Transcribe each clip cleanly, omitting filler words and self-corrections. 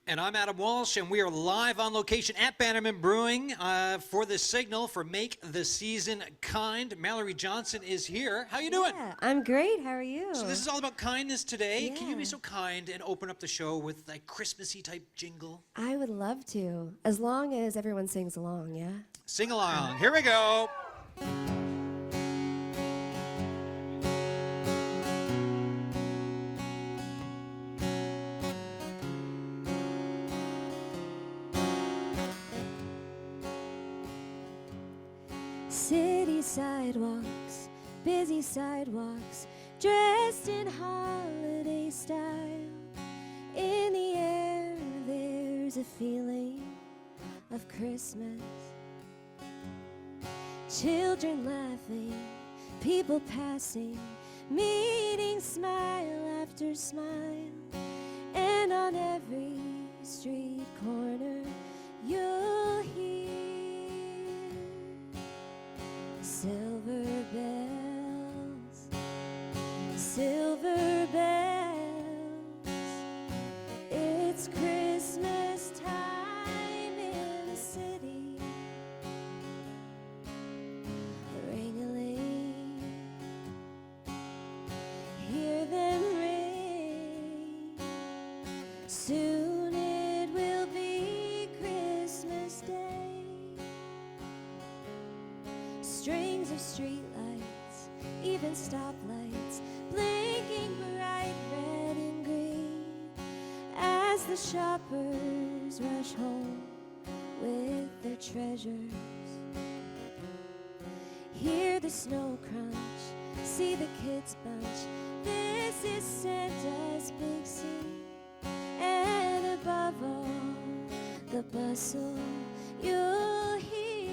And I'm Adam Walsh, and we are live on location at Bannerman Brewing for the signal for Make the Season Kind. Mallory Johnson is here. How you doing? Yeah, I'm great. How are you? So this is all about kindness today. Yeah. Can you be so kind and open up the show with like Christmassy type jingle? I would love to, as long as everyone sings along, yeah? Sing along. Here we go. City sidewalks, busy sidewalks, dressed in holiday style. In the air, there's a feeling of Christmas. Children laughing, people passing, meeting smile after smile. And on every street corner, you'll hear silver bells, silver bells. It's Christmas time in the city. Ring-a-ling, hear them ring. Soon it will be Christmas Day. Strings of streetlights, even stoplights, blinking bright red and green, as the shoppers rush home with their treasures. Hear the snow crunch, see the kids bunch. This is Santa's big scene, and above all, the bustle you'll hear.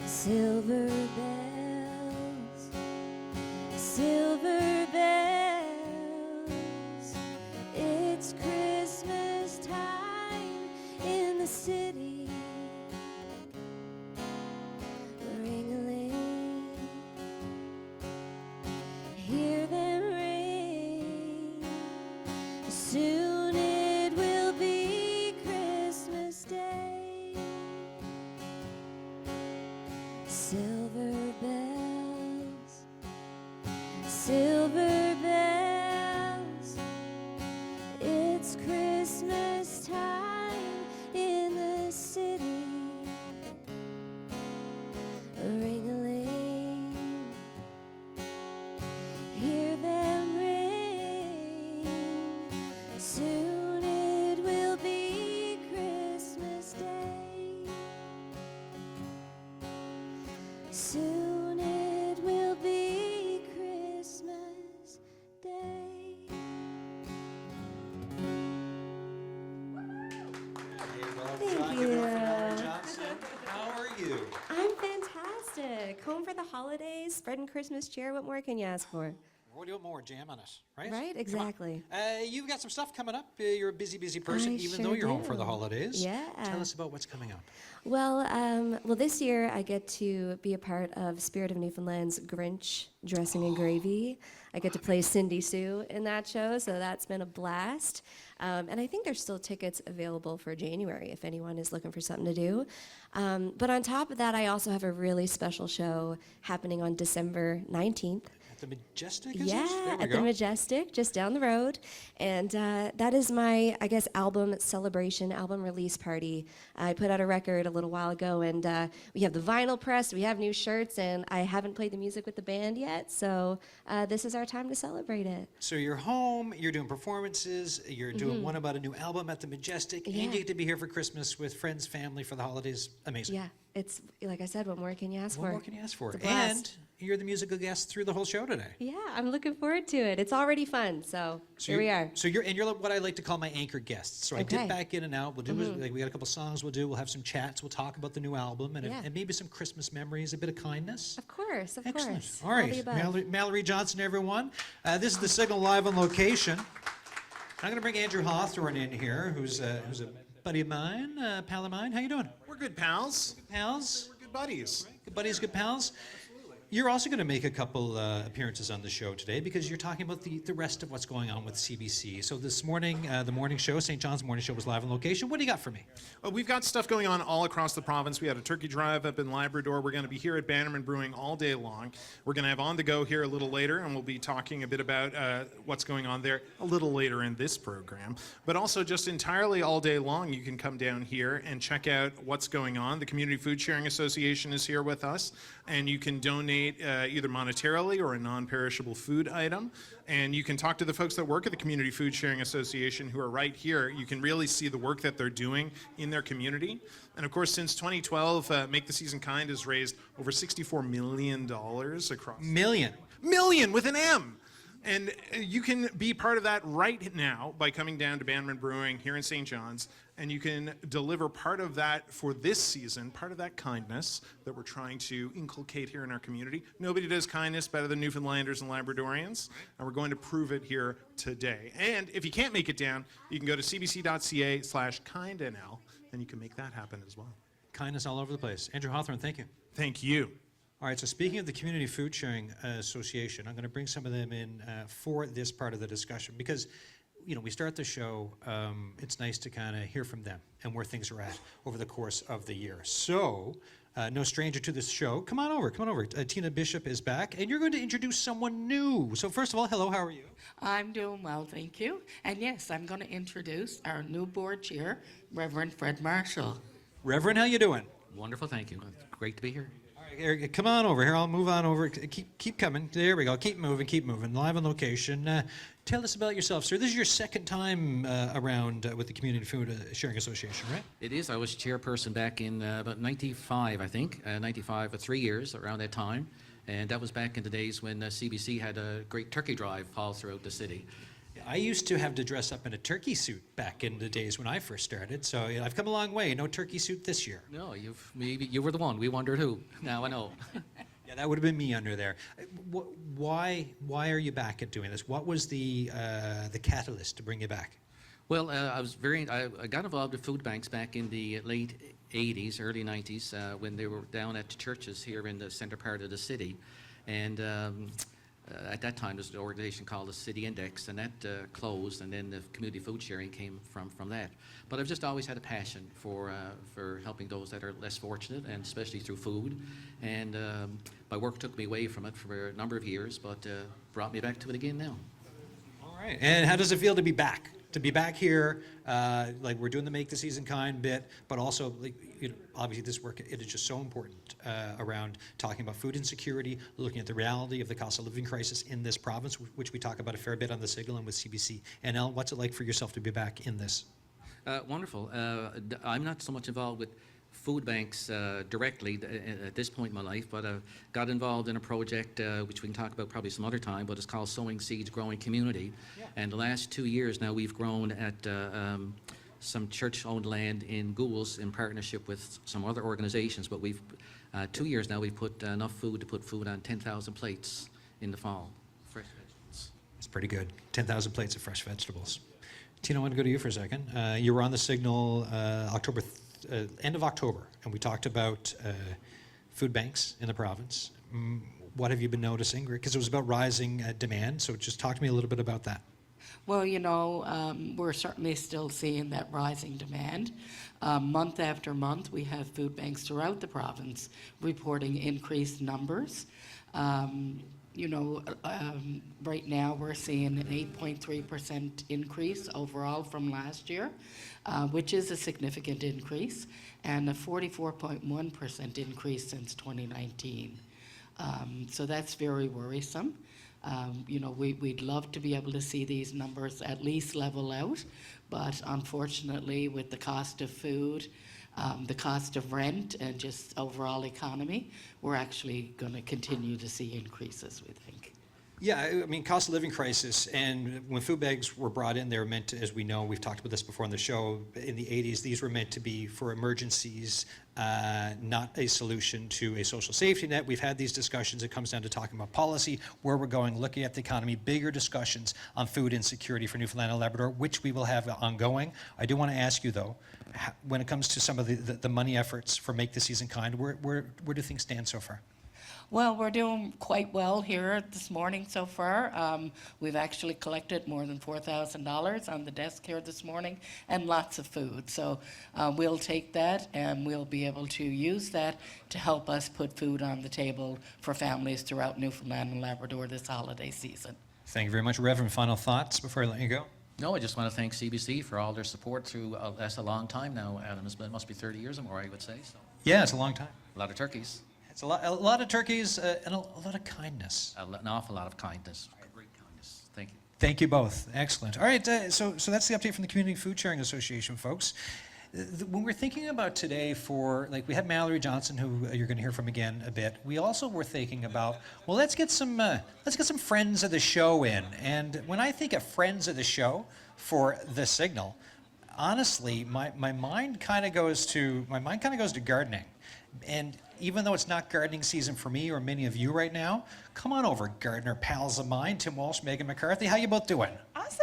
Silver bells, silver bells. It's Christmas time in the city. Ring-a-ling, hear them ring. Soon it will be Christmas Day. Silver bells, silver bells. It's Christmas time in the city. Ring-a-ling, hear them ring. Soon it will be Christmas Day. Soon it will be Christmas Day. Hey, well, Thank John, give it up for you. Mallory Johnson. How are you? I'm fantastic. Home for the holidays, spreading Christmas cheer. What more can you ask for? What do you want more? Jam on us, right? Right? Come on. Exactly. You've got some stuff coming up. You're a busy, busy person, I even sure though you're home for the do. holidays. Yeah. Tell us about what's coming up. Well, this year I get to be a part of Spirit of Newfoundland's Grinch Dressing and Gravy. I get to play Cindy Sue in that show, so that's been a blast. And I think there's still tickets available for January if anyone is looking for something to do. But on top of that, I also have a really special show happening on December 19th. At the Majestic, is Yeah, it? There we at go. the Majestic, just down the road. And that is my, I guess, album celebration, album release party. I put out a record a little while ago, and we have the vinyl press, we have new shirts, and I haven't played the music with the band yet, so this is our time to celebrate it. So you're home, you're doing performances, you're doing one about a new album at the Majestic, and you Yeah. get to be here for Christmas with friends, family for the holidays. Amazing. Yeah, it's, like I said, what more can you ask What for? more can you ask for? It's a blast. And you're the musical guest through the whole show today. Yeah, I'm looking forward to it. It's already fun, so here we are. So you're what I like to call my anchor guest. So I dip Okay. back in and out. We'll do like we got a couple songs. We'll have some chats. We'll talk about the new album and, Yeah. and maybe some Christmas memories, a bit of kindness. Of course, of Excellent. course. All right, the above. Mallory Johnson, everyone. This is the Signal live on location. I'm going to bring Andrew Hawthorne in here, who's a buddy of mine, pal of mine. How you doing? We're good pals. Pals? We're good buddies. Good buddies, good pals. You're also going to make a couple appearances on the show today because you're talking about the rest of what's going on with CBC. So this morning, the morning show, St. John's Morning Show, was live on location. What do you got for me? Well, we've got stuff going on all across the province. We had a turkey drive up in Labrador. We're going to be here at Bannerman Brewing all day long. We're going to have On The Go here a little later, and we'll be talking a bit about what's going on there a little later in this program. But also just entirely all day long, you can come down here and check out what's going on. The Community Food Sharing Association is here with us, and you can donate either monetarily or a non-perishable food item. And you can talk to the folks that work at the Community Food Sharing Association who are right here. You can really see the work that they're doing in their community. And of course, since 2012, Make the Season Kind has raised over $64 million across... Million with an M! And you can be part of that right now by coming down to Bannerman Brewing here in St. John's, and you can deliver part of that for this season, part of that kindness that we're trying to inculcate here in our community. Nobody does kindness better than Newfoundlanders and Labradorians, and we're going to prove it here today. And if you can't make it down, you can go to cbc.ca/kindnl, and you can make that happen as well. Kindness all over the place. Andrew Hawthorne, thank you. Thank you. All right, so speaking of the Community Food Sharing Association, I'm going to bring some of them in for this part of the discussion because, you know, we start the show, it's nice to kind of hear from them and where things are at over the course of the year. So, no stranger to this show, come on over. Tina Bishop is back, and you're going to introduce someone new. So first of all, hello, how are you? I'm doing well, thank you. And yes, I'm going to introduce our new board chair, Reverend Fred Marshall. Reverend, how you doing? Wonderful, thank you. Great to be here. Eric, come on over here. I'll move on over. Keep coming. There we go. Keep moving. Live on location. Tell us about yourself, sir. This is your second time around with the Community Food Sharing Association, right? It is. I was chairperson back in about 95, I think. 95 for 3 years, around that time. And that was back in the days when CBC had a great turkey drive all throughout the city. I used to have to dress up in a turkey suit back in the days when I first started, so I've come a long way. No turkey suit this year. No, you were the one. We wondered who. Now I know. Yeah, that would have been me under there. Why are you back at doing this? What was the catalyst to bring you back? Well, I got involved with food banks back in the late 80s, early 90s, when they were down at churches here in the center part of the city. And at that time, there was an organization called the City Index, and that closed, and then the community food sharing came from that. But I've just always had a passion for helping those that are less fortunate, and especially through food. And my work took me away from it for a number of years, but brought me back to it again now. All right. And how does it feel to be back? To be back here, like we're doing the Make the Season Kind bit, but also, like, you know, obviously this work, it is just so important around talking about food insecurity, looking at the reality of the cost of living crisis in this province, which we talk about a fair bit on the Signal and with CBC. And Elle, what's it like for yourself to be back in this? Wonderful. I'm not so much involved with food banks directly at this point in my life, but got involved in a project which we can talk about probably some other time, but it's called Sowing Seeds, Growing Community. Yeah. And the last 2 years now we've grown at some church-owned land in Gould's in partnership with some other organizations, but we've 2 years now we've put enough food to put food on 10,000 plates in the fall. Fresh vegetables. It's pretty good. 10,000 plates of fresh vegetables. Tina, I want to go to you for a second. You were on the Signal end of October, and we talked about food banks in the province. What have you been noticing? Because it was about rising demand, so just talk to me a little bit about that. Well, you know, we're certainly still seeing that rising demand. Month after month, we have food banks throughout the province reporting increased numbers. You know, right now we're seeing an 8.3% increase overall from last year, which is a significant increase, and a 44.1% increase since 2019. So that's very worrisome. You know, we'd love to be able to see these numbers at least level out, but unfortunately with the cost of food, the cost of rent, and just overall economy, we're actually going to continue to see increases, we think. Yeah, I mean, cost of living crisis, and when food bags were brought in, they were meant to, as we know, we've talked about this before on the show, in the 80s, these were meant to be for emergencies, not a solution to a social safety net. We've had these discussions. It comes down to talking about policy, where we're going, looking at the economy, bigger discussions on food insecurity for Newfoundland and Labrador, which we will have ongoing. I do want to ask you, though, when it comes to some of the money efforts for Make the Season Kind, where do things stand so far? Well, we're doing quite well here this morning so far. We've actually collected more than $4,000 on the desk here this morning, and lots of food. So we'll take that, and we'll be able to use that to help us put food on the table for families throughout Newfoundland and Labrador this holiday season. Thank you very much. Reverend, final thoughts before I let you go? No, I just want to thank CBC for all their support through that's a long time now, Adam. It must be 30 years or more, I would say. So Yeah, it's a long time. a lot of turkeys, It's a lot of turkeys and a lot of kindness. an awful lot of kindness, great kindness. Thank you. Thank you both. Excellent. All right, so that's the update from the Community Food Sharing Association, folks. When we're thinking about today like we had Mallory Johnson, who you're going to hear from again a bit. We also were thinking about, well, let's get some friends of the show in. And when I think of friends of the show for The Signal, honestly, my mind kind of goes to gardening. And even though it's not gardening season for me or many of you right now, come on over, gardener pals of mine, Tim Walsh, Megan McCarthy. How you both doing? Awesome.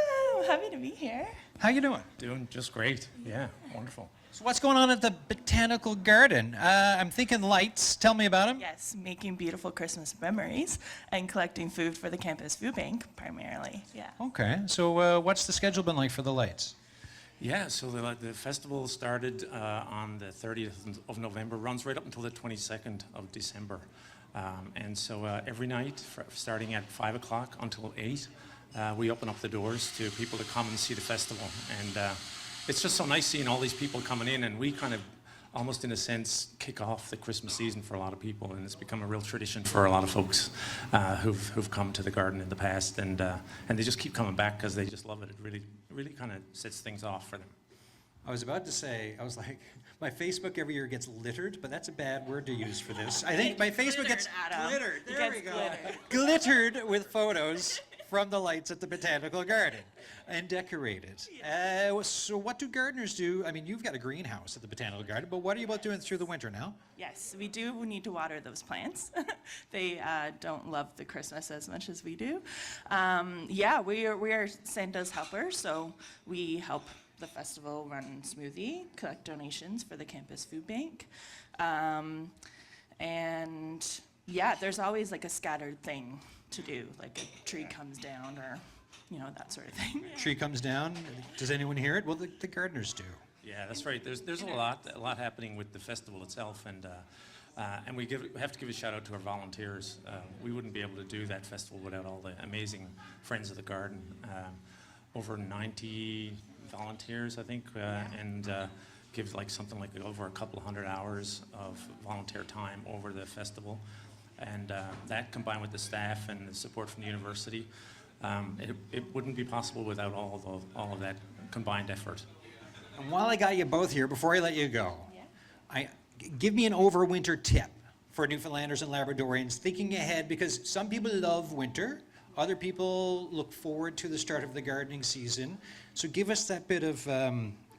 Happy to be here. How you doing? Doing just great. Yeah, wonderful. So what's going on at the Botanical Garden? I'm thinking lights. Tell me about them. Yes, making beautiful Christmas memories and collecting food for the campus food bank primarily. Yeah. Okay. So what's the schedule been like for the lights? Yeah, so the festival started on the 30th of November, runs right up until the 22nd of December. And so every night, starting at 5 o'clock until 8, we open up the doors to people to come and see the festival. And it's just so nice seeing all these people coming in, and we kind of almost in a sense kick off the Christmas season for a lot of people, and it's become a real tradition for a lot of folks who've come to the garden in the past, and they just keep coming back because they just love it. It really kind of sets things off for them. I was about to say, I was like, my Facebook every year gets littered, but that's a bad word to use for this. I think my Facebook gets glittered. There we go. Glittered with photos from the lights at the Botanical Garden and decorated. So what do gardeners do? I mean, you've got a greenhouse at the Botanical Garden, but what are you about doing through the winter now? Yes, we need to water those plants. They don't love the Christmas as much as we do. Yeah, we are Santa's helpers, so we help the festival run smoothly, collect donations for the campus food bank. And yeah, there's always like a scattered thing to do, like a tree comes down or, that sort of thing. Tree comes down. Does anyone hear it? Well, the gardeners do. Yeah, that's right. There's a lot happening with the festival itself, and we have to give a shout out to our volunteers. We wouldn't be able to do that festival without all the amazing friends of the garden. Over 90 volunteers, I think, and give something like over a couple of hundred hours of volunteer time over the festival, and that combined with the staff and the support from the university, it wouldn't be possible without all of that combined effort. And while I got you both here, before I let you go, give me an overwinter tip for Newfoundlanders and Labradorians thinking ahead, because some people love winter, other people look forward to the start of the gardening season. So give us that bit of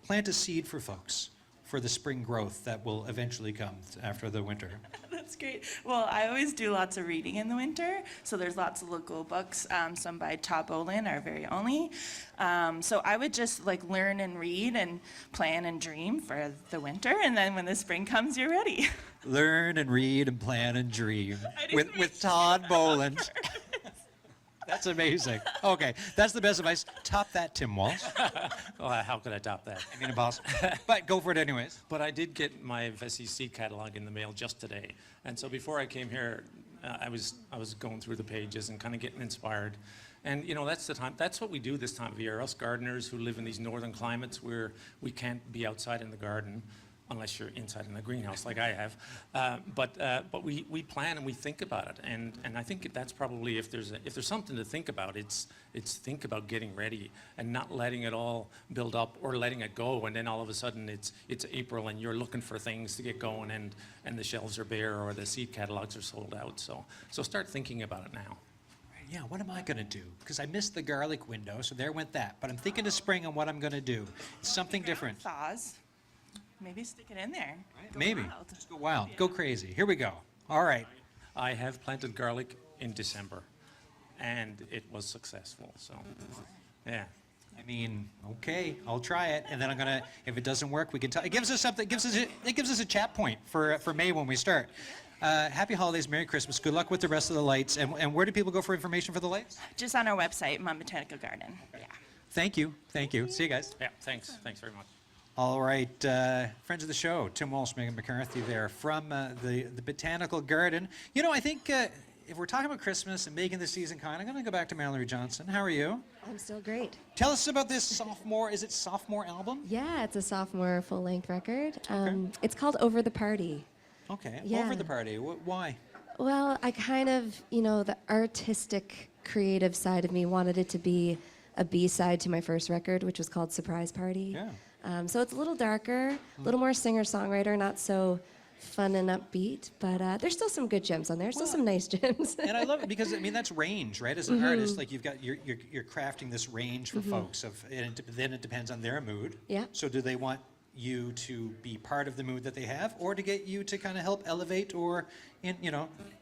plant a seed for folks for the spring growth that will eventually come after the winter. That's great. Well, I always do lots of reading in the winter, so there's lots of local books, some by Todd Bolin, our very only. So I would just learn and read and plan and dream for the winter, and then when the spring comes, you're ready. Learn and read and plan and dream with Todd Bolin. That's amazing. Okay, that's the best advice. Top that, Tim Walsh. Well, how could I top that? I mean, impossible. But go for it anyways. But I did get my Vessi seed catalog in the mail just today, and so before I came here, I was going through the pages and kind of getting inspired. And that's the time. That's what we do this time of year. Us gardeners who live in these northern climates where we can't be outside in the garden, unless you're inside in the greenhouse like I have. But we plan and we think about it, and I think that's probably if there's something to think about, it's think about getting ready and not letting it all build up or letting it go, and then all of a sudden it's April and you're looking for things to get going and the shelves are bare or the seed catalogs are sold out. So start thinking about it now. Yeah, what am I going to do? Because I missed the garlic window, so there went that. But I'm thinking of spring and what I'm going to do. It's something different. Thaws. Maybe stick it in there. Go Maybe. wild. Just go wild. Go crazy. Here we go. All right. I have planted garlic in December, and it was successful. So, yeah. I mean, okay, I'll try it, and then I'm gonna. If it doesn't work, we can tell. It gives us something. It gives us a chat point for May when we start. Happy holidays, Merry Christmas. Good luck with the rest of the lights. And where do people go for information for the lights? Just on our website, Mount Botanical Garden. Yeah. Thank you. Thank you. See you guys. Yeah, thanks very much. All right, friends of the show, Tim Walsh, Megan McCarthy there from the Botanical Garden. You know, I think if we're talking about Christmas and making the season kind, I'm going to go back to Mallory Johnson. How are you? I'm still great. Tell us about this sophomore album? Yeah, it's a sophomore full-length record. It's called Over the Party. Okay, Yeah. Over the Party. Why? Well, I kind of, the artistic, creative side of me wanted it to be a B-side to my first record, which was called Surprise Party. Yeah. So it's a little darker, a little more singer-songwriter, not so fun and upbeat, but there's still some good gems on there. Still some nice gems. And I love it because, I mean, that's range, right? As an artist, like you're crafting this range for folks, then it depends on their mood. Yeah. So do they want you to be part of the mood that they have, or to get you to kind of help elevate or,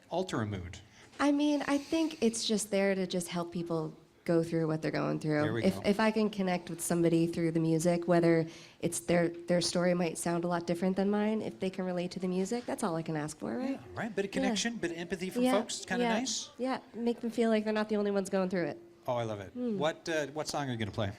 alter a mood? I mean, I think it's just there to just help people go through what they're going through. There we go. If I can connect with somebody through the music, whether it's their story might sound a lot different than mine, if they can relate to the music, that's all I can ask for, right? Right, bit of connection, bit of empathy from Yeah, folks. It's kind of yeah, nice. Yeah, make them feel like they're not the only ones going through it. Oh, I love it. What song are you going to play?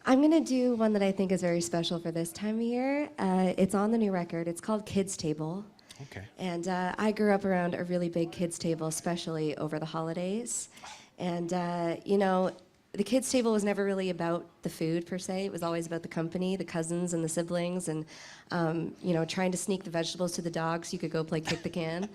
I'm going to do one that I think is very special for this time of year. It's on the new record. It's called Kids Table. Okay. And I grew up around a really big kids table, especially over the holidays. And, the kids table was never really about the food per se. It was always about the company, the cousins and the siblings, and, trying to sneak the vegetables to the dogs so you could go play kick the can.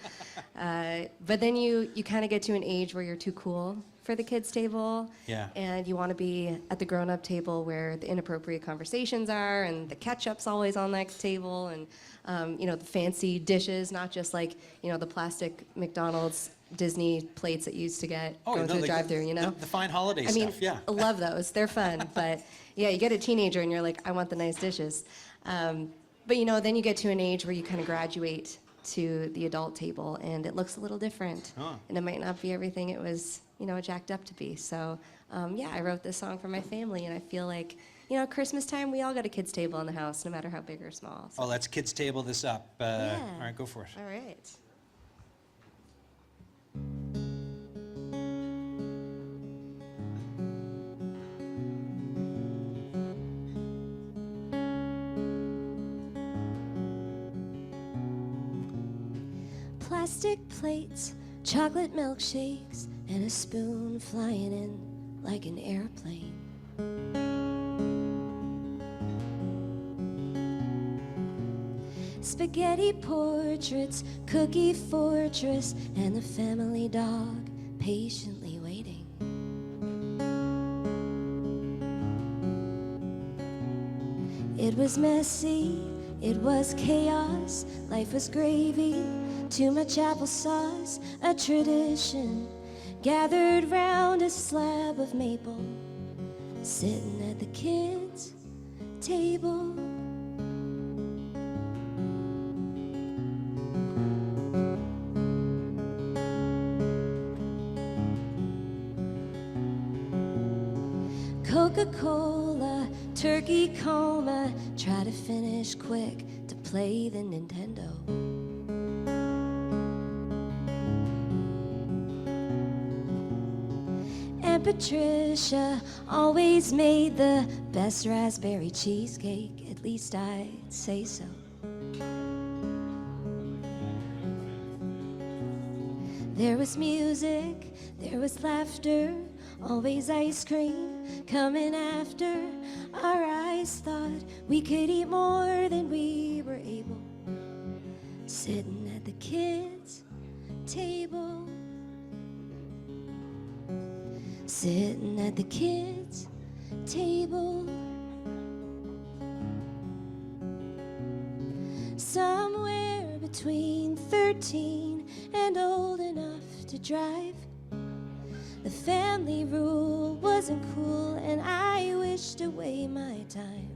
But then you kind of get to an age where you're too cool for the kids table. Yeah. And you want to be at the grown-up table where the inappropriate conversations are, and the ketchup's always on that table, and the fancy dishes, not just like the plastic McDonald's Disney plates that you used to get going through the drive-thru. The fine holiday I mean, stuff. Yeah. I love those. They're fun, but yeah, you get a teenager and you're like, I want the nice dishes. But then you get to an age where you kind of graduate to the adult table, and it looks a little different, and it might not be everything it was, jacked up to be. So, I wrote this song for my family, and I feel like, Christmas time, we all got a kids table in the house, no matter how big or small. So. Oh, let's kids table this up. Yeah. All right, go for it. All right. Plastic plates, chocolate milkshakes, and a spoon flying in like an airplane. Spaghetti portraits, cookie fortress, and the family dog patiently waiting. It was messy, it was chaos, life was gravy, too much applesauce, a tradition, gathered round a slab of maple, sitting at the kids' table. Coca-Cola, turkey coma, try to finish quick to play the Nintendo. And Patricia always made the best raspberry cheesecake, at least I'd say so. There was music, there was laughter, always ice cream coming after. Our eyes thought we could eat more than we were able, sitting at the kids' table. Sitting at the kids' table. Somewhere between 13 and old enough to drive. The family rule wasn't cool, and I wished away my time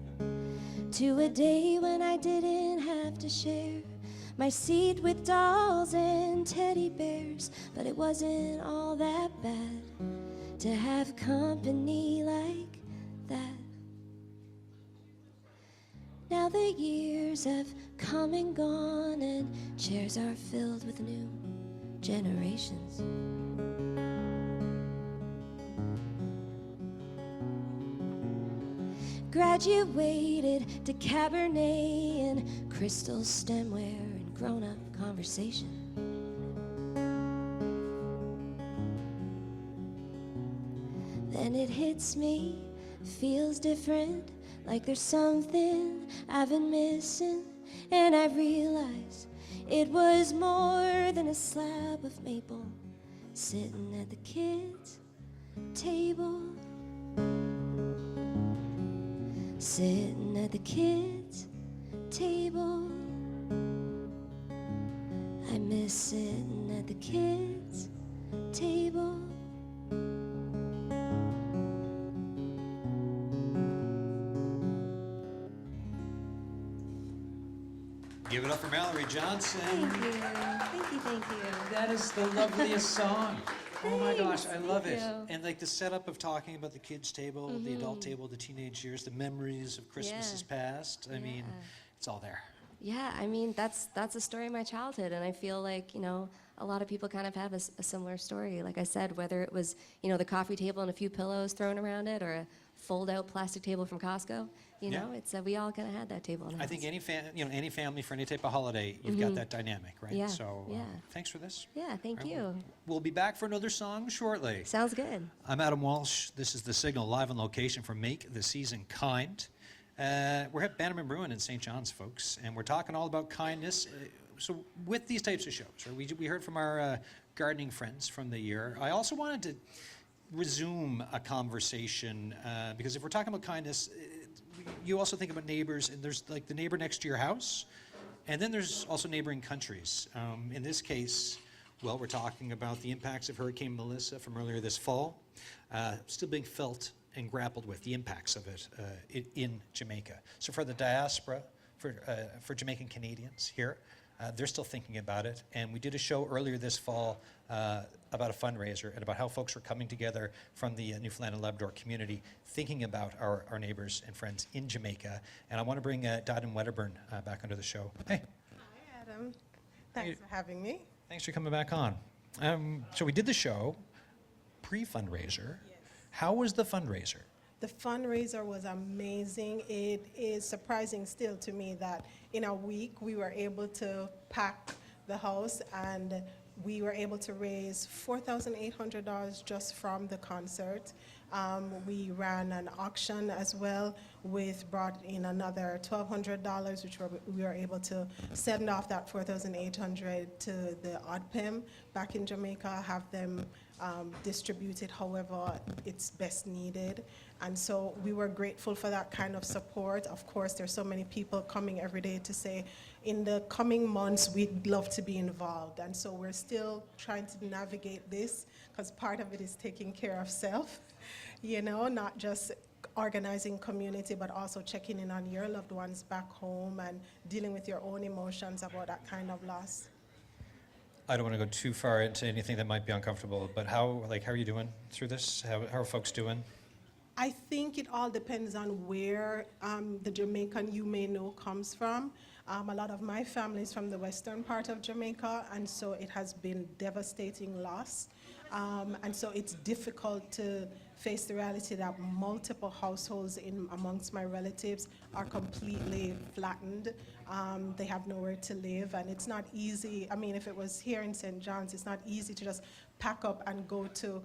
to a day when I didn't have to share my seat with dolls and teddy bears. But it wasn't all that bad to have company like that. Now the years have come and gone, and chairs are filled with new generations. Graduated to Cabernet and crystal stemware and grown-up conversation. Then it hits me, feels different, like there's something I've been missing, and I realize it was more than a slab of maple sitting at the kids' table. Sitting at the kids' table. I miss sitting at the kids' table. Give it up for Mallory Johnson. Thank you, thank you, thank you. That is the loveliest song. Oh my gosh, I Thanks, love thank it. you. And like the setup of talking about the kids' table, the adult table, the teenage years, the memories of Christmases past. I mean, it's all there. Yeah, I mean, that's a story of my childhood, and I feel like, you know, a lot of people kind of have a similar story. Like I said, whether it was, you know, the coffee table and a few pillows thrown around it, or a fold-out plastic table from Costco, you know, it's we all kind of had that table in our I think house. any family for any type of holiday, you've got that dynamic, right? Yeah, So yeah. thanks for this. Yeah, thank you. We'll be back for another song shortly. Sounds good. I'm Adam Walsh. This is The Signal, live on location for Make the Season Kind. We're at Bannerman Brewing in St. John's, folks, and we're talking all about kindness. So with these types of shows, right, we heard from our gardening friends from the year. I also wanted to resume a conversation because if we're talking about kindness, you also think about neighbors, and there's like the neighbor next to your house, and then there's also neighboring countries. In this case, well, we're talking about the impacts of Hurricane Melissa from earlier this fall, still being felt and grappled with the impacts of it in Jamaica. So for the diaspora, for Jamaican Canadians here, they're still thinking about it. And we did a show earlier this fall about a fundraiser and about how folks were coming together from the Newfoundland and Labrador community, thinking about our neighbors and friends in Jamaica. And I want to bring Dodden Wedderburn back onto the show. Hey, Hi, Adam. Thanks for having me. thanks for coming back on. So we did the show pre-fundraiser. How was the fundraiser? The fundraiser was amazing. It is surprising still to me that in a week we were able to pack the house, and we were able to raise $4,800 just from the concert. We ran an auction as well, brought in another $1,200, which we were able to send off that $4,800 to the ODPIM back in Jamaica, have them distributed however it's best needed. And so we were grateful for that kind of support. Of course, there's so many people coming every day to say, in the coming months, we'd love to be involved. And so we're still trying to navigate this, because part of it is taking care of self, you know, not just organizing community, but also checking in on your loved ones back home and dealing with your own emotions about that kind of loss. I don't want to go too far into anything that might be uncomfortable, but how are you doing through this? How are folks doing? I think it all depends on where the Jamaican you may know comes from. A lot of my family is from the western part of Jamaica, and so it has been devastating loss. And so it's difficult to face the reality that multiple households amongst my relatives are completely flattened. They have nowhere to live, and it's not easy. I mean, if it was here in St. John's, it's not easy to just pack up and go to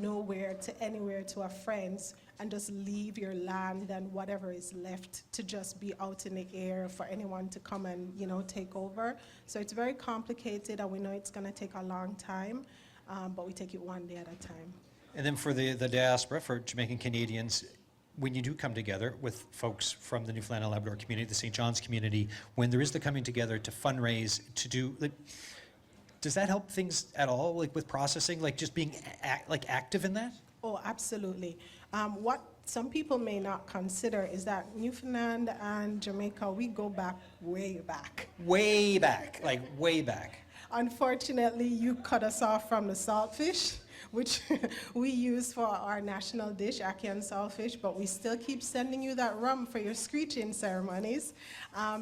nowhere, to anywhere, to a friend's, and just leave your land and whatever is left to just be out in the air for anyone to come and, you know, take over. So it's very complicated, and we know it's going to take a long time, but we take it one day at a time. And then for the diaspora, for Jamaican Canadians, when you do come together with folks from the Newfoundland and Labrador community, the St. John's community, when there is the coming together to fundraise, to do, does that help things at all, with processing, just being active in that? Oh, absolutely. What some people may not consider is that Newfoundland and Jamaica, we go back way back. Way back, way back. Unfortunately, you cut us off from the saltfish, which we use for our national dish, ackee and saltfish, but we still keep sending you that rum for your screeching ceremonies.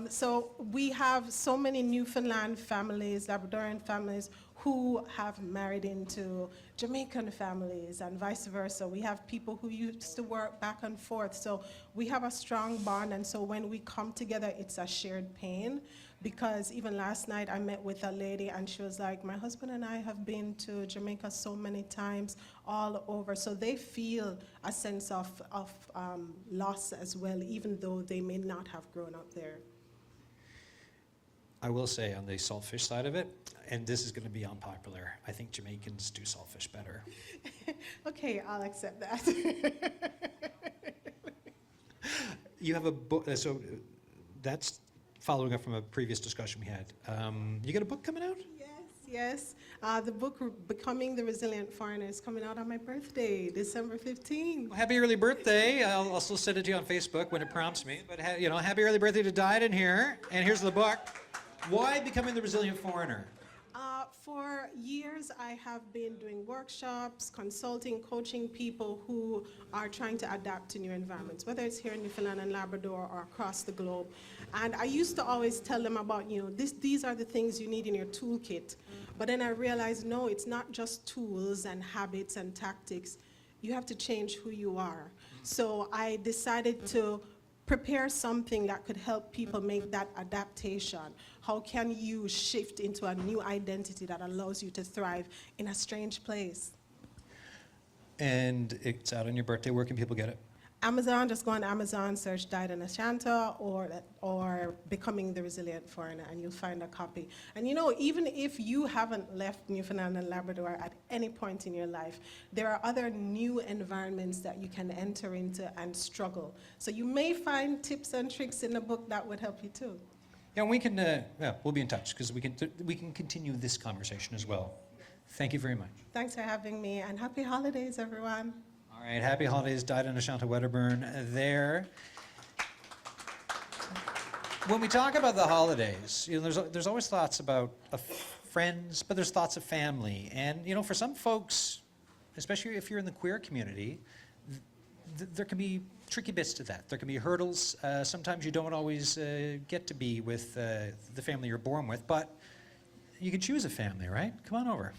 So we have so many Newfoundland families, Labradorian families, who have married into Jamaican families and vice versa. We have people who used to work back and forth. So we have a strong bond, and so when we come together, it's a shared pain. Because even last night I met with a lady and she was like, my husband and I have been to Jamaica so many times all over. So they feel a sense of loss as well, even though they may not have grown up there. I will say on the saltfish side of it, and this is going to be unpopular, I think Jamaicans do saltfish better. Okay, I'll accept that. You have a book, so that's following up from a previous discussion we had. You got a book coming out? Yes. The book, Becoming the Resilient Foreigner, is coming out on my birthday, December 15th. Well, happy early birthday. I'll also send it to you on Facebook when it prompts me. But happy early birthday to Died in here. And here's the book. Why Becoming the Resilient Foreigner? For years, I have been doing workshops, consulting, coaching people who are trying to adapt to new environments, whether it's here in Newfoundland and Labrador or across the globe. And I used to always tell them about, these are the things you need in your toolkit. But then I realized, no, it's not just tools and habits and tactics. You have to change who you are. So I decided to prepare something that could help people make that adaptation. How can you shift into a new identity that allows you to thrive in a strange place? And it's out on your birthday. Where can people get it? Amazon, just go on Amazon, search Died in Ashanta or Becoming the Resilient Foreigner, and you'll find a copy. And even if you haven't left Newfoundland and Labrador at any point in your life, there are other new environments that you can enter into and struggle. So you may find tips and tricks in the book that would help you too. Yeah, we can. We'll be in touch because we can continue this conversation as well. Thank you very much. Thanks for having me, and happy holidays, everyone. All right, happy holidays, Died in Ashanta Wedderburn there. When we talk about the holidays, there's always thoughts about friends, but there's thoughts of family. And, for some folks, especially if you're in the queer community, there can be tricky bits to that. There can be hurdles. Sometimes you don't always get to be with the family you're born with, but you can choose a family, right? Come on over.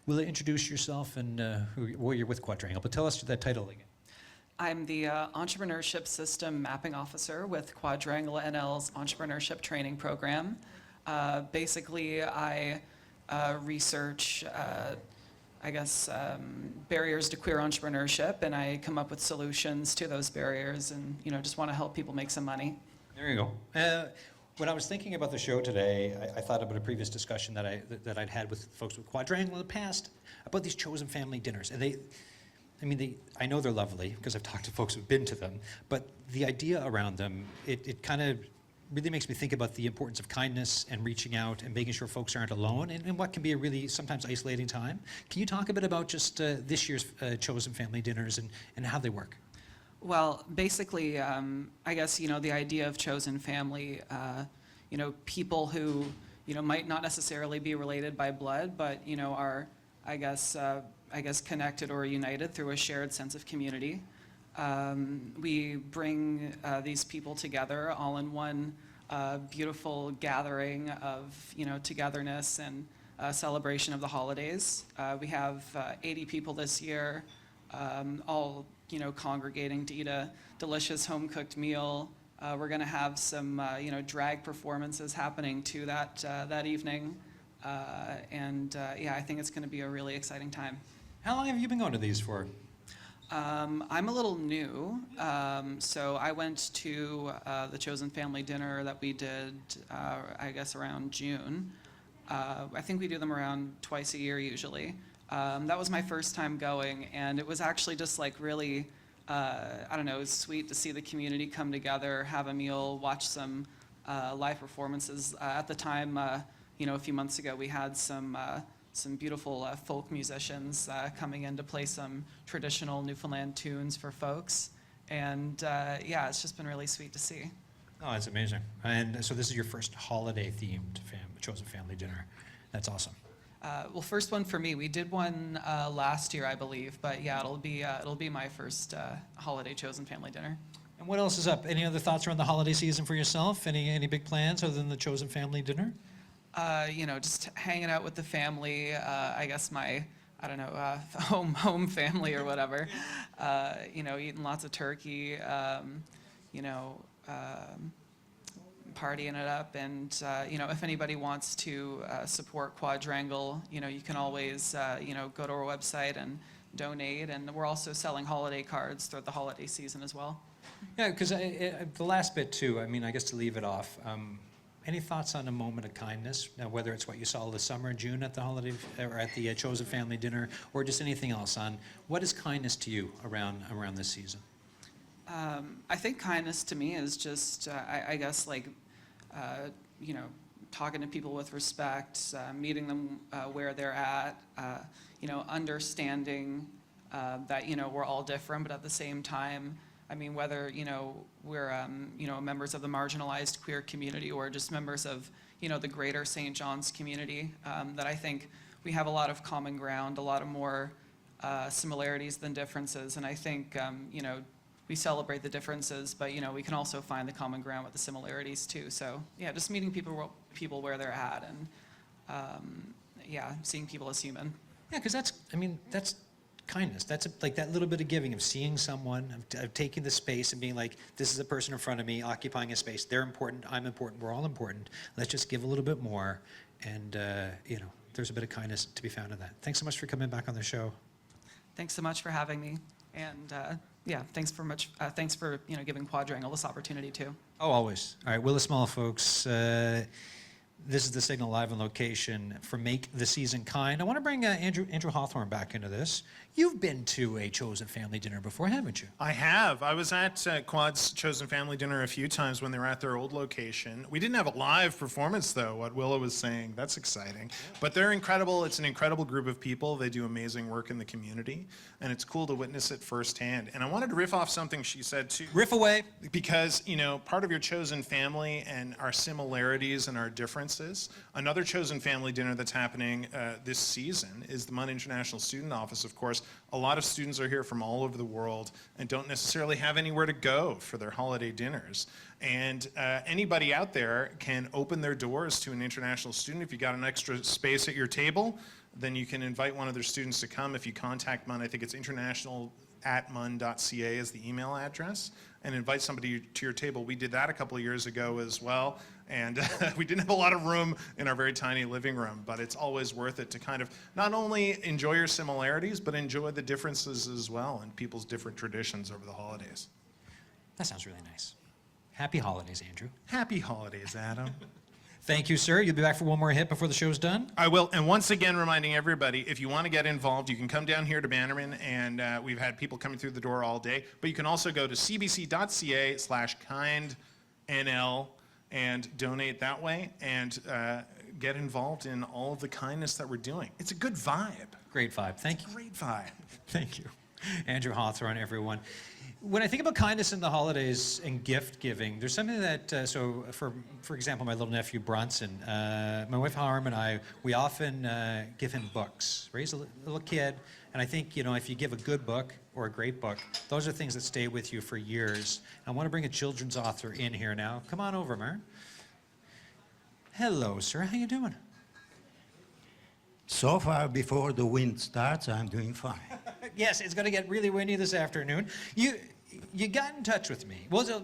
Will you introduce yourself and who you're with Quadrangle, but tell us that title again. I'm the Entrepreneurship System Mapping Officer with Quadrangle NL's Entrepreneurship Training Program. Basically, I research, barriers to queer entrepreneurship, and I come up with solutions to those barriers and, just want to help people make some money. There you go. When I was thinking about the show today, I thought about a previous discussion that I'd had with folks with Quadrangle in the past about these chosen family dinners. And I know they're lovely because I've talked to folks who've been to them, but the idea around them, it kind of really makes me think about the importance of kindness and reaching out and making sure folks aren't alone in what can be a really sometimes isolating time. Can you talk a bit about just this year's chosen family dinners and how they work? Well, basically, the idea of chosen family, people who, might not necessarily be related by blood, but, are, connected or united through a shared sense of community. We bring these people together all in one beautiful gathering of, togetherness and celebration of the holidays. We have 80 people this year, all congregating to eat a delicious home-cooked meal. We're going to have some, drag performances happening too that evening. I think it's going to be a really exciting time. How long have you been going to these for? I'm a little new, so I went to the Chosen Family Dinner that we did, around June. I think we do them around twice a year usually. That was my first time going, and it was actually just really, it was sweet to see the community come together, have a meal, watch some live performances. At the time, a few months ago, we had some beautiful folk musicians coming in to play some traditional Newfoundland tunes for folks. And it's just been really sweet to see. Oh, that's amazing. And so this is your first holiday-themed chosen family dinner. That's awesome. Well, first one for me. We did one last year, I believe, but yeah, it'll be my first holiday chosen family dinner. And what else is up? Any other thoughts around the holiday season for yourself? Any big plans other than the chosen family dinner? You know, just hanging out with the family. I guess my, I don't know, home family or whatever. You know, eating lots of turkey. You know, partying it up. And you know, if anybody wants to support Quadrangle, you know, you can always you know, go to our website and donate. And we're also selling holiday cards throughout the holiday season as well. Yeah, because the last bit too, I mean, I guess to leave it off, any thoughts on a moment of kindness? Now, whether it's what you saw this summer in June at the holiday, or at the chosen family dinner, or just anything else on what is kindness to you around this season? I think kindness to me is just, I guess, like, you know, talking to people with respect, meeting them where they're at, you know, understanding that, you know, we're all different, but at the same time, I mean, whether, you know, we're, you know, members of the marginalized queer community or just members of, you know, the greater St. John's community, that I think we have a lot of common ground, a lot of more similarities than differences. And I think, you know, we celebrate the differences, but, you know, we can also find the common ground with the similarities too. So, yeah, just meeting people where they're at and, yeah, seeing people as human. Yeah, because that's, I mean, that's kindness. That's like that little bit of giving, of seeing someone, of taking the space and being like, this is a person in front of me occupying a space. They're important. I'm important. We're all important. Let's just give a little bit more. And, you know, there's a bit of kindness to be found in that. Thanks so much for coming back on the show. Thanks so much for having me. And, yeah, thanks for, you know, giving Quadrangle this opportunity too. Oh, always. All right, Willis Small, folks. This is the Signal live on location for Make the Season Kind. I want to bring Andrew Hawthorne back into this. You've been to a chosen family dinner before, haven't you? I have. I was at Quad's Chosen Family Dinner a few times when they were at their old location. We didn't have a live performance, though, what Willa was saying. That's exciting. Yeah. But they're incredible. It's an incredible group of people. They do amazing work in the community, and it's cool to witness it firsthand. And I wanted to riff off something she said, too. Riff away. Because, you know, part of your chosen family and our similarities and our differences. Another chosen family dinner that's happening this season is the MUN International Student Office, of course. A lot of students are here from all over the world and don't necessarily have anywhere to go for their holiday dinners. And anybody out there can open their doors to an international student. If you got an extra space at your table, then you can invite one of their students to come. If you contact MUN, I think it's international@mun.ca is the email address, and invite somebody to your table. We did that a couple of years ago as well. And we didn't have a lot of room in our very tiny living room, but it's always worth it to kind of not only enjoy your similarities, but enjoy the differences as well and people's different traditions over the holidays. That sounds really nice. Happy holidays, Andrew. Happy holidays, Adam. Thank you, sir. You'll be back for one more hit before the show's done? I will. And once again, reminding everybody, if you want to get involved, you can come down here to Bannerman, and we've had people coming through the door all day. But you can also go to cbc.ca/kindnl and donate that way and get involved in all of the kindness that we're doing. It's a good vibe. Great vibe. Thank you. Great vibe. Thank you. Andrew Hawthorne, everyone. When I think about kindness in the holidays and gift giving, there's something that, so for example, my little nephew Bronson, my wife Harm and I, we often give him books. He's a little kid, and I think, you know, if you give a good book or a great book, those are things that stay with you for years. I want to bring a children's author in here now. Come on over, Mar. Hello, sir. How you doing? So far, before the wind starts, I'm doing fine. Yes, it's going to get really windy this afternoon. You got in touch with me. Well, so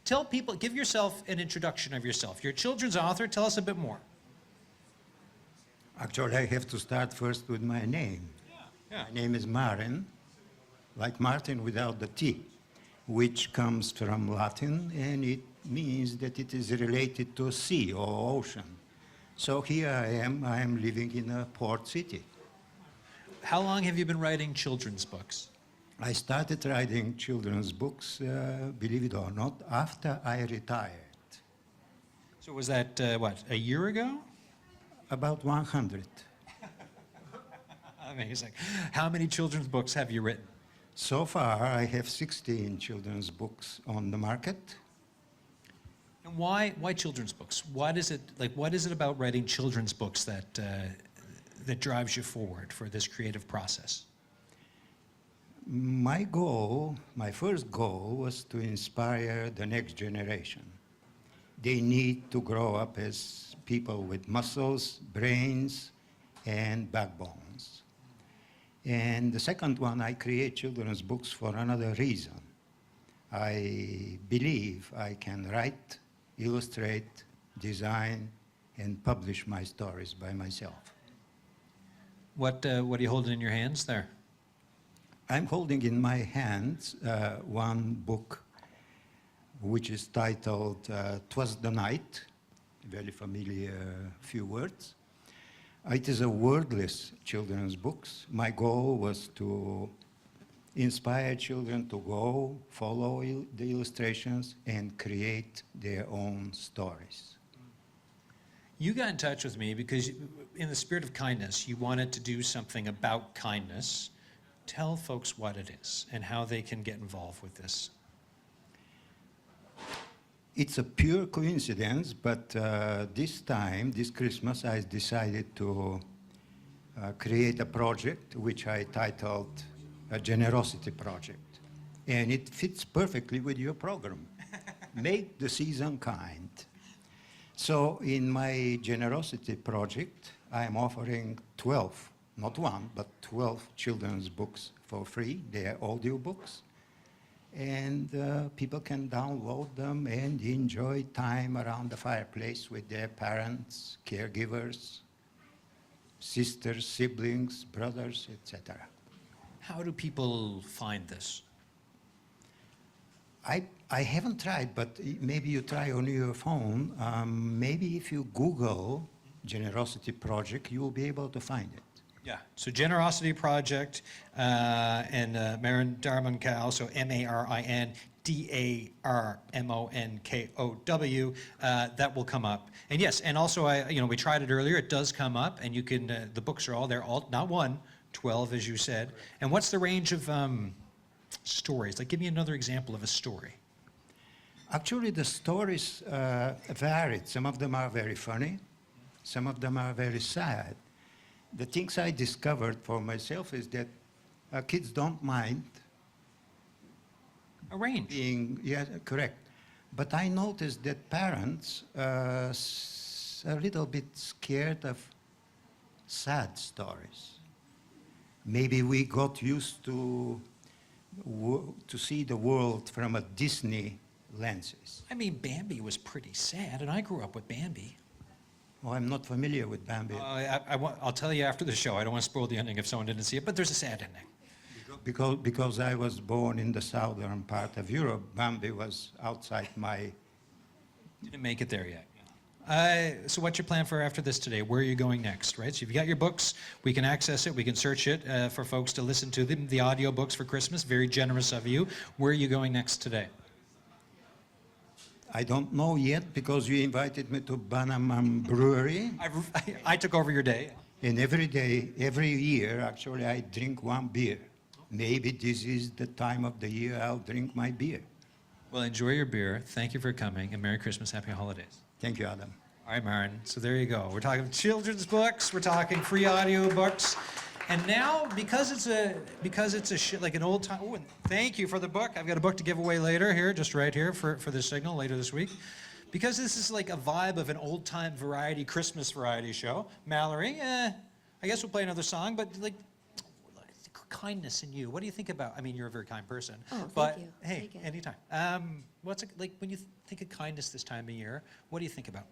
tell people, give yourself an introduction of yourself. You're a children's author. Tell us a bit more. Actually, I have to start first with my name. Yeah. My name is Marin, like Martin without the T, which comes from Latin, and it means that it is related to sea or ocean. So here I am living in a port city. How long have you been writing children's books? I started writing children's books, believe it or not, after I retired. So was that, what, a year ago? About 100. Amazing. How many children's books have you written? So far, I have 16 children's books on the market. And why children's books? What is it about writing children's books that that drives you forward for this creative process? My goal, my first goal, was to inspire the next generation. They need to grow up as people with muscles, brains, and backbones. And the second one, I create children's books for another reason. I believe I can write, illustrate, design, and publish my stories by myself. What are you holding in your hands there? I'm holding in my hands one book which is titled "'Twas the Night," very familiar few words. It is a wordless children's book. My goal was to inspire children to go, follow the illustrations, and create their own stories. You got in touch with me because, in the spirit of kindness, you wanted to do something about kindness. Tell folks what it is and how they can get involved with this. It's a pure coincidence, but this time, this Christmas, I decided to create a project which I titled a Generosity Project. And it fits perfectly with your program. Make the season kind. So in my Generosity Project, I am offering 12, not one, but 12 children's books for free. They are audio books. And people can download them and enjoy time around the fireplace with their parents, caregivers, sisters, siblings, brothers, etc. How do people find this? I haven't tried, but maybe you try on your phone. Maybe if you Google Generosity Project, you will be able to find it. Yeah, so Generosity Project and Marin Darmonkow, so MARINDARMONKOW, that will come up. And yes, and also we tried it earlier. It does come up, and you can. The books are all there, all not one, 12 as you said. And what's the range of stories? Like, give me another example of a story. Actually, the stories varied. Some of them are very funny. Some of them are very sad. The things I discovered for myself is that kids don't mind A range. being, yeah, correct. But I noticed that parents are a little bit scared of sad stories. Maybe we got used to see the world from a Disney lenses. I mean, Bambi was pretty sad, and I grew up with Bambi. Oh, I'm not familiar with Bambi. I'll tell you after the show. I don't want to spoil the ending if someone didn't see it, but there's a sad ending. Because I was born in the southern part of Europe, Bambi was outside my... Didn't make it there yet. So what's your plan for after this today? Where are you going next, right? So you've got your books. We can access it. We can search it for folks to listen to them. The audio books for Christmas, very generous of you. Where are you going next today? I don't know yet because you invited me to Bannerman Brewery. I took over your day. And every day, every year, actually, I drink one beer. Maybe this is the time of the year I'll drink my beer. Well, enjoy your beer. Thank you for coming, and Merry Christmas, Happy Holidays. Thank you, Adam. All right, Marin. So there you go. We're talking children's books. We're talking free audio books. And now, because it's like an old time. Oh, and thank you for the book. I've got a book to give away later here, just right here for the signal later this week. Because this is like a vibe of an old time variety, Christmas variety show. Mallory, I guess we'll play another song, but like kindness in you. What do you think about? I mean, you're a very kind person. Oh, but thank you. hey, Take it. anytime. What's it like when you think of kindness this time of year? What do you think about?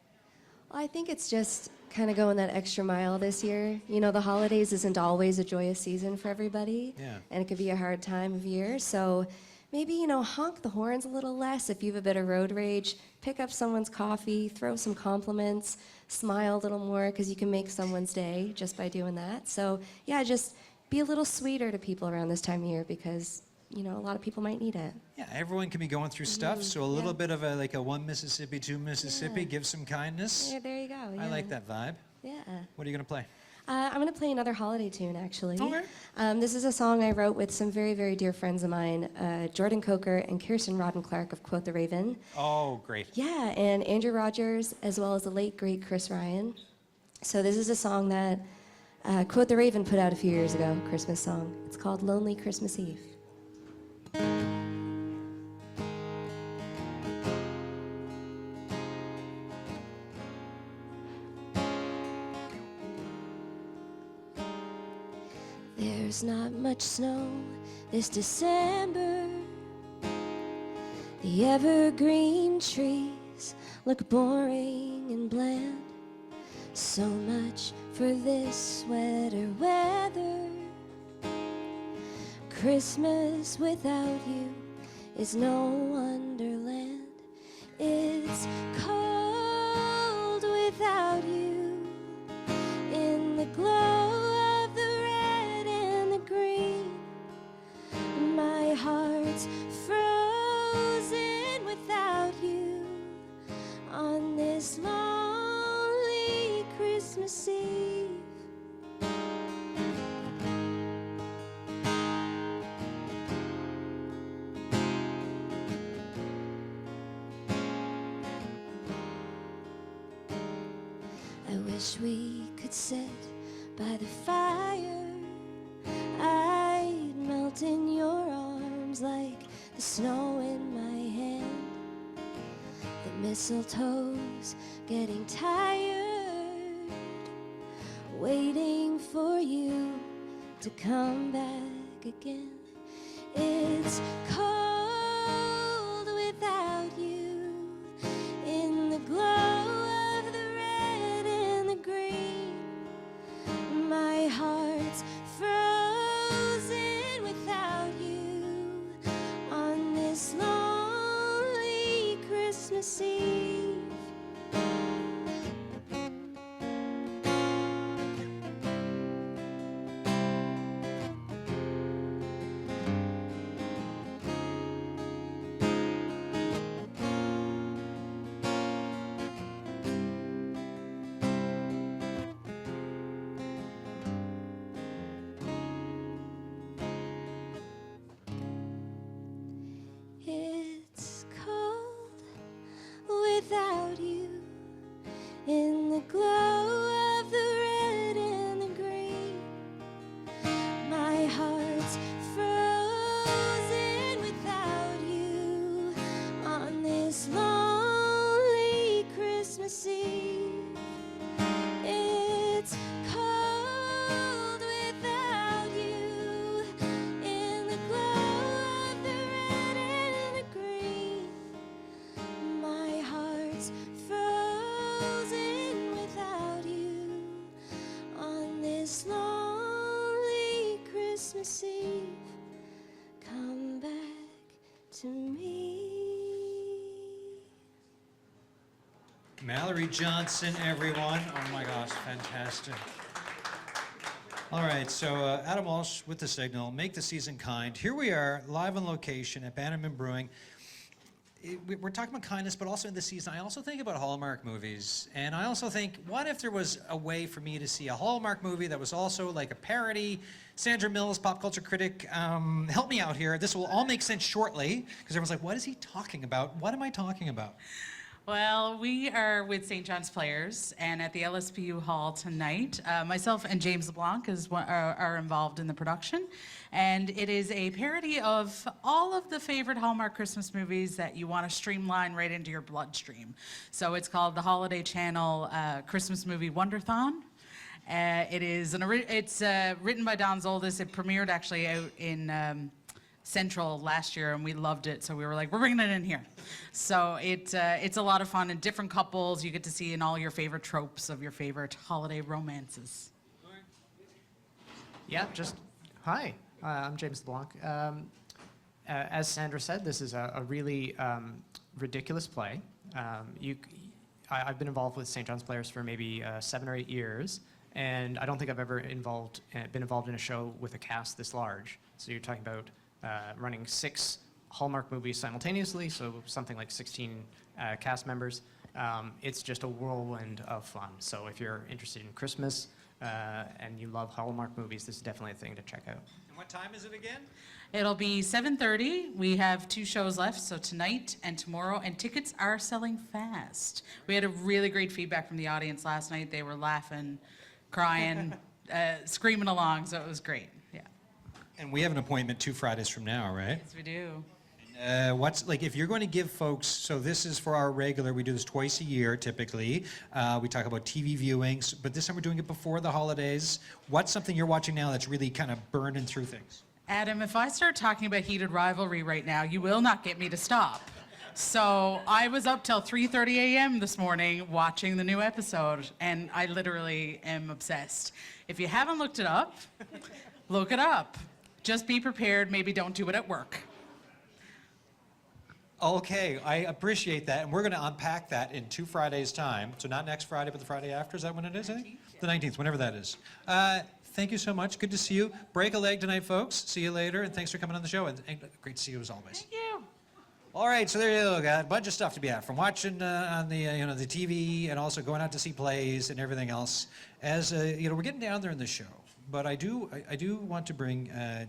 Well, I think it's just kind of going that extra mile this year. You know, the holidays isn't always a joyous season for everybody. Yeah. And it could be a hard time of year. So maybe, honk the horns a little less if you have a bit of road rage. Pick up someone's coffee, throw some compliments, smile a little more because you can make someone's day just by doing that. So, yeah, just be a little sweeter to people around this time of year because, a lot of people might need it. Yeah, everyone can be going through stuff, so a little yeah. bit of a one Mississippi, two Mississippi, Yeah. give some kindness. There you go. I yeah. like that vibe. Yeah. What are you going to play? I'm going to play another holiday tune, actually. Okay. This is a song I wrote with some very, very dear friends of mine, Jordan Coker and Kirsten Rodden Clark of Quote the Raven. Oh, great. Yeah, and Andrew Rogers, as well as the late, great Chris Ryan. So this is a song that Quote the Raven put out a few years ago, Christmas song. It's called Lonely Christmas Eve. There's not much snow this December. The evergreen trees look boring and bland. So much for this sweater weather. Christmas without you is no wonderland. It's cold without you. In the glow of the red and the green, my heart's frozen without you on this lonely Christmas Eve. I wish we could sit by the fire. I'd melt in your arms like the snow in my hand. The mistletoe's getting tired, waiting for you to come back again. It's cold without you. In the glow of the red and the green, my heart's frozen without you on this lonely Christmas Eve. It's cold without you. In the glow of the red and the green, my heart's frozen without you on this lonely Christmas Eve. It's cold without you. In the glow of the red and the green, my heart's frozen without you on this lonely Christmas Eve. Come back to me. Mallory Johnson, everyone. Oh my gosh, fantastic. All right, so Adam Walsh with the signal, make the season kind. Here we are, live on location at Bannerman Brewing. We're talking about kindness, but also in the season, I also think about Hallmark movies. And I also think, what if there was a way for me to see a Hallmark movie that was also like a parody? Sandra Mills, pop culture critic, help me out here. This will all make sense shortly, because everyone's like, what is he talking about? What am I talking about? Well, we are with St. John's Players, and at the LSPU Hall tonight, myself and James LeBlanc are involved in the production, and it is a parody of all of the favorite Hallmark Christmas movies that you want to streamline right into your bloodstream. So it's called the Holiday Channel Christmas Movie Wonderthon. It's written by Don Zoldas. It premiered actually out in Central last year, and we loved it, so we were like, we're bringing it in here. So it's a lot of fun, and different couples you get to see in all your favorite tropes of your favorite holiday romances. Yeah, hi, I'm James LeBlanc. As Sandra said, this is a really ridiculous play. I've been involved with St. John's Players for maybe 7 or 8 years, and I don't think I've ever been involved in a show with a cast this large. So you're talking about running 6 Hallmark movies simultaneously, so something like 16 cast members. It's just a whirlwind of fun. So if you're interested in Christmas and you love Hallmark movies, this is definitely a thing to check out. And what time is it again? It'll be 7:30. We have 2 shows left, so tonight and tomorrow, and tickets are selling fast. We had a really great feedback from the audience last night. They were laughing, crying. screaming along, so it was great. Yeah. And we have an appointment 2 Fridays from now, right? Yes, we do. What's like if you're going to give folks? So this is for our regular. We do this twice a year typically. We talk about TV viewings, but this time we're doing it before the holidays. What's something you're watching now that's really kind of burning through things? Adam, if I start talking about heated rivalry right now, you will not get me to stop. So I was up till 3:30 a.m. this morning watching the new episode, and I literally am obsessed. If you haven't looked it up, look it up. Just be prepared. Maybe don't do it at work. Okay, I appreciate that, and we're going to unpack that in 2 Fridays' time. So not next Friday, but the Friday after. Is that when it is? I think? The 19th, whenever that is. Thank you so much. Good to see you. Break a leg tonight, folks. See you later, and thanks for coming on the show. And great to see you as always. Thank you. All right, so there you go. Got a bunch of stuff to be at, from watching on the the TV, and also going out to see plays and everything else. As we're getting down there in the show, but I do want to bring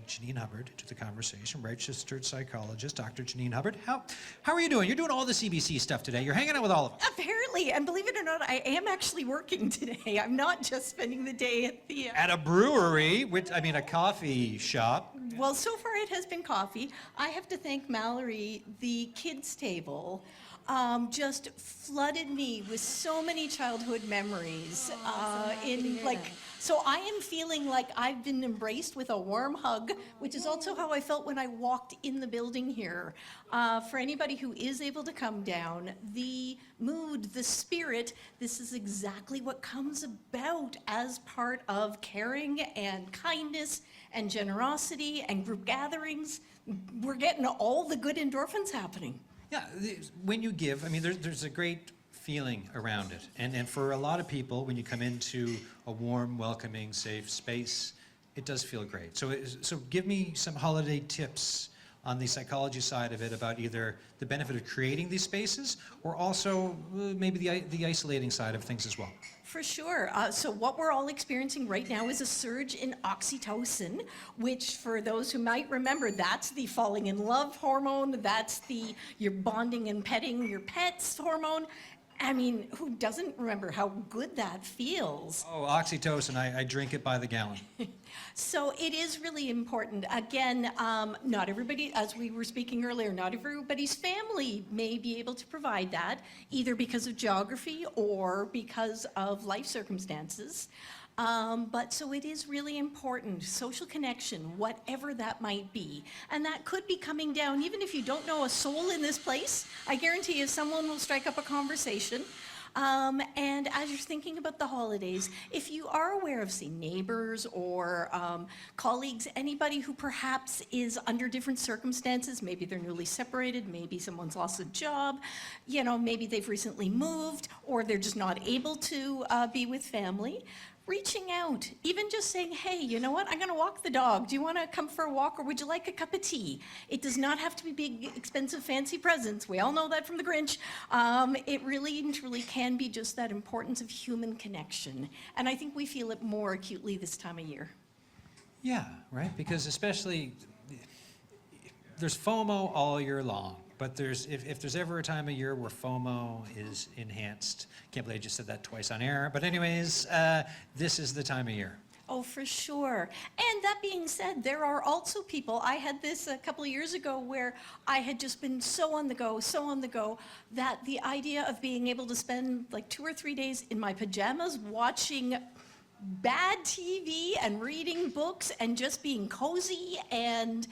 Janine Hubbard to the conversation, registered psychologist, Dr. Janine Hubbard. How are you doing? You're doing all the CBC stuff today. You're hanging out with all of us. Apparently, and believe it or not, I am actually working today. I'm not just spending the day at the. At a brewery, a coffee shop. Well, so far it has been coffee. I have to thank Mallory, the kids' table. Just flooded me with so many childhood memories. So I am feeling like I've been embraced with a warm hug, which is also how I felt when I walked in the building here. For anybody who is able to come down, the mood, the spirit, this is exactly what comes about as part of caring and kindness and generosity and group gatherings. We're getting all the good endorphins happening. Yeah, when you give, there's a great feeling around it. And for a lot of people, when you come into a warm, welcoming, safe space, it does feel great. So give me some holiday tips on the psychology side of it about either the benefit of creating these spaces or also maybe the isolating side of things as well. For sure. So what we're all experiencing right now is a surge in oxytocin, which for those who might remember, that's the falling in love hormone, that's the you're bonding and petting your pets hormone. Who doesn't remember how good that feels? Oh, oxytocin, I drink it by the gallon. So it is really important. Again, not everybody, as we were speaking earlier, not everybody's family may be able to provide that, either because of geography or because of life circumstances. But so it is really important, social connection, whatever that might be. And that could be coming down, even if you don't know a soul in this place, I guarantee you someone will strike up a conversation. And as you're thinking about the holidays, if you are aware of, say, neighbors or colleagues, anybody who perhaps is under different circumstances, maybe they're newly separated, maybe someone's lost a job, maybe they've recently moved, or they're just not able to be with family, reaching out, even just saying, hey, you know what, I'm going to walk the dog. Do you want to come for a walk, or would you like a cup of tea? It does not have to be big, expensive, fancy presents. We all know that from the Grinch. It really and truly can be just that importance of human connection. And I think we feel it more acutely this time of year. Yeah, right, because especially, there's FOMO all year long. But if there's ever a time of year where FOMO is enhanced, can't believe I just said that twice on air, but anyways, this is the time of year. Oh, for sure. And that being said, there are also people, I had this a couple of years ago where I had just been so on the go, that the idea of being able to spend like 2 or 3 days in my pajamas watching bad TV and reading books and just being cozy and,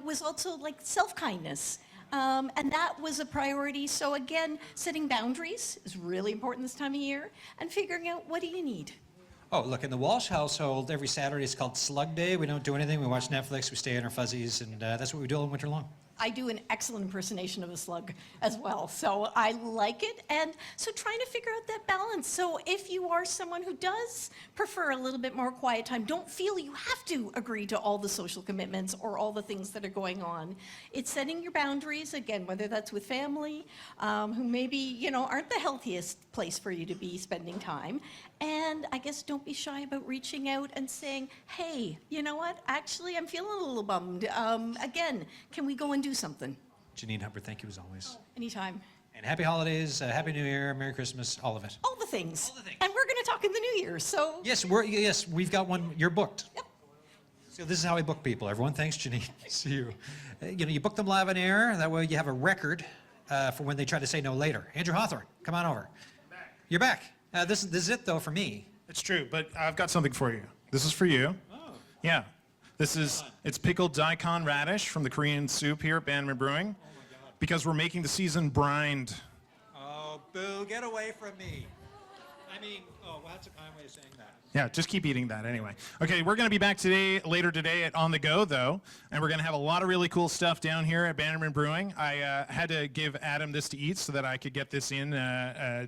was also like self-kindness. And that was a priority. So again, setting boundaries is really important this time of year and figuring out what do you need. Oh, look, in the Walsh household, every Saturday is called Slug Day. We don't do anything. We watch Netflix, we stay in our fuzzies, and that's what we do all winter long. I do an excellent impersonation of a slug as well, so I like it. And so trying to figure out that balance. So if you are someone who does prefer a little bit more quiet time, don't feel you have to agree to all the social commitments or all the things that are going on. It's setting your boundaries, again, whether that's with family, who maybe, aren't the healthiest place for you to be spending time. And I guess don't be shy about reaching out and saying, hey, you know what, actually, I'm feeling a little bummed. Again, can we go and do something? Janine Hubbard, thank you as always. Anytime. And happy holidays, happy New Year, Merry Christmas, all of it. All the things. And we're going to talk in the new year. So Yes, we've got one. You're booked. So this is how we book people. Everyone, thanks, Janine. See you. You book them live on air. That way you have a record for when they try to say no later. Andrew Hawthorne, come on over. You're back. This is it, though, for me. It's true, but I've got something for you. This is for you. Oh. Yeah. It's pickled daikon radish from the Korean soup here at Bannerman Brewing. Oh my God. Because we're making the season brined. Oh, boo, get away from me. I mean, well, that's a kind way of saying that. Yeah, just keep eating that anyway. Okay, we're going to be back later today at On The Go, though, and we're going to have a lot of really cool stuff down here at Bannerman Brewing. I had to give Adam this to eat so that I could get this in,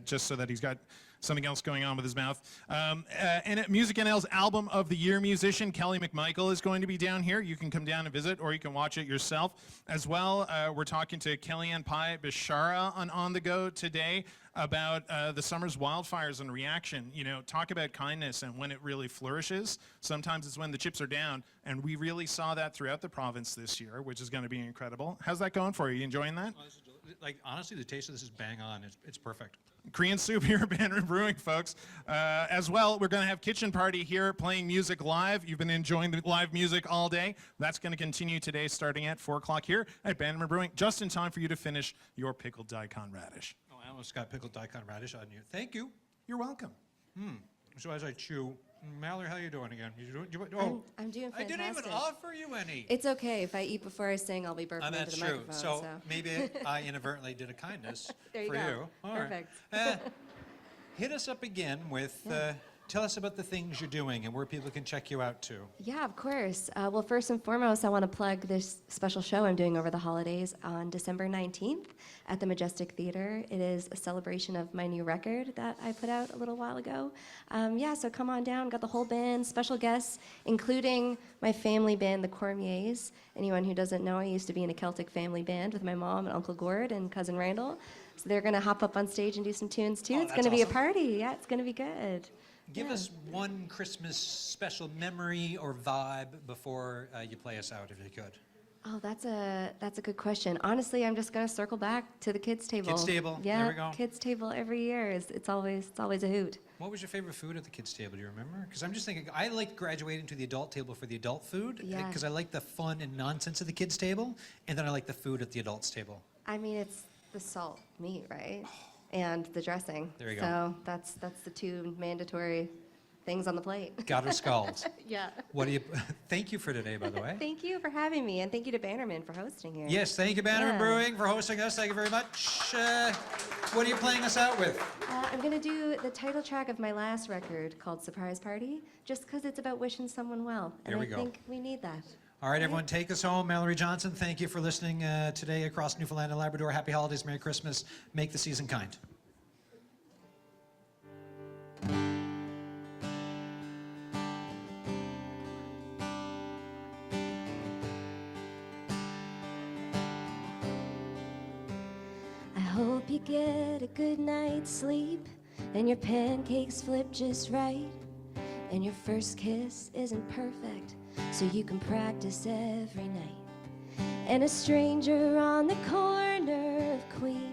just so that he's got something else going on with his mouth. And at Music NL's Album of the Year musician, Kelly McMichael, is going to be down here. You can come down and visit, or you can watch it yourself. As well, we're talking to Kellyanne Pai Bishara on The Go today about the summer's wildfires and reaction. Talk about kindness and when it really flourishes. Sometimes it's when the chips are down, and we really saw that throughout the province this year, which is going to be incredible. How's that going for you? You enjoying that? Honestly, the taste of this is bang on. It's perfect. Korean soup here at Bannerman Brewing, folks. As well, we're going to have Kitchen Party here playing music live. You've been enjoying the live music all day. That's going to continue today starting at 4 o'clock here at Bannerman Brewing, just in time for you to finish your pickled daikon radish. Oh, I almost got pickled daikon radish on you. Thank you. You're welcome. So as I chew, Mallory, how you doing again? I'm doing fantastic. I didn't even offer you any. It's okay. If I eat before I sing, I'll be burping into That's the true. microphone. So maybe I inadvertently did a kindness There you for go. you. All right. Perfect. Hit us up again with, tell us about the things you're doing and where people can check you out to. Yeah, of course. Well, first and foremost, I want to plug this special show I'm doing over the holidays on December 19th at the Majestic Theater. It is a celebration of my new record that I put out a little while ago. So come on down. Got the whole band, special guests, including my family band, the Cormiers. Anyone who doesn't know, I used to be in a Celtic family band with my mom and Uncle Gord and Cousin Randall. So they're going to hop up on stage and do some tunes, too. It's going to be a party. Yeah, it's going to be good. Give us one Christmas special memory or vibe before you play us out, if you could. Oh, that's a good question. Honestly, I'm just going to circle back to the kids' table. Kids' table. Yeah, There we go. kids' table every year. It's always a hoot. What was your favorite food at the kids' table? Do you remember? Because I'm just thinking, I like graduating to the adult table for the adult food Yeah. because I like the fun and nonsense of the kids' table, and then I like the food at the adults' table. I mean, it's the salt meat, right? And the dressing. There you go. So that's the two mandatory things on the plate. Got her scalds. Yeah. Thank you for today, by the way. Thank you for having me, and thank you to Bannerman for hosting here. Yes, thank you, Bannerman Yeah. Brewing, for hosting us. Thank you very much. What are you playing us out with? I'm going to do the title track of my last record called Surprise Party, just because it's about wishing someone well. And There we I go. think we need that. All right, everyone, take us home. Mallory Johnson, thank you for listening today across Newfoundland and Labrador. Happy holidays, Merry Christmas. Make the season kind. I hope you get a good night's sleep and your pancakes flip just right and your first kiss isn't perfect so you can practice every night. And a stranger on the corner of Queen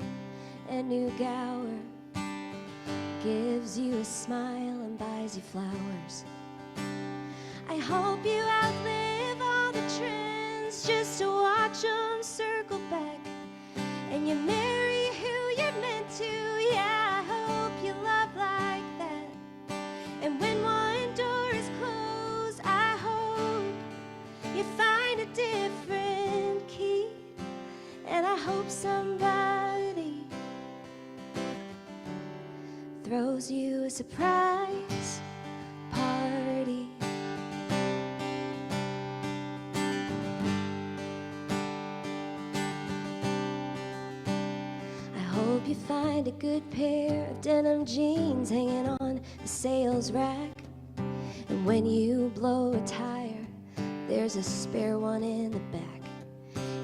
and New Gower gives you a smile and buys you flowers. I hope you outlive all the trends just to watch them circle back. And you marry who you're meant to, yeah, I hope you love like that. And when one door is closed, I hope you find a different key. And I hope somebody throws you a surprise party. Hope you find a good pair of denim jeans hanging on the sales rack. And when you blow a tire, there's a spare one in the back.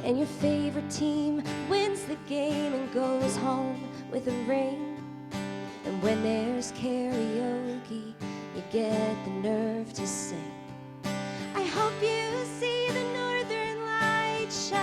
And your favorite team wins the game and goes home with a ring. And when there's karaoke, you get the nerve to sing. I hope you see the northern lights shine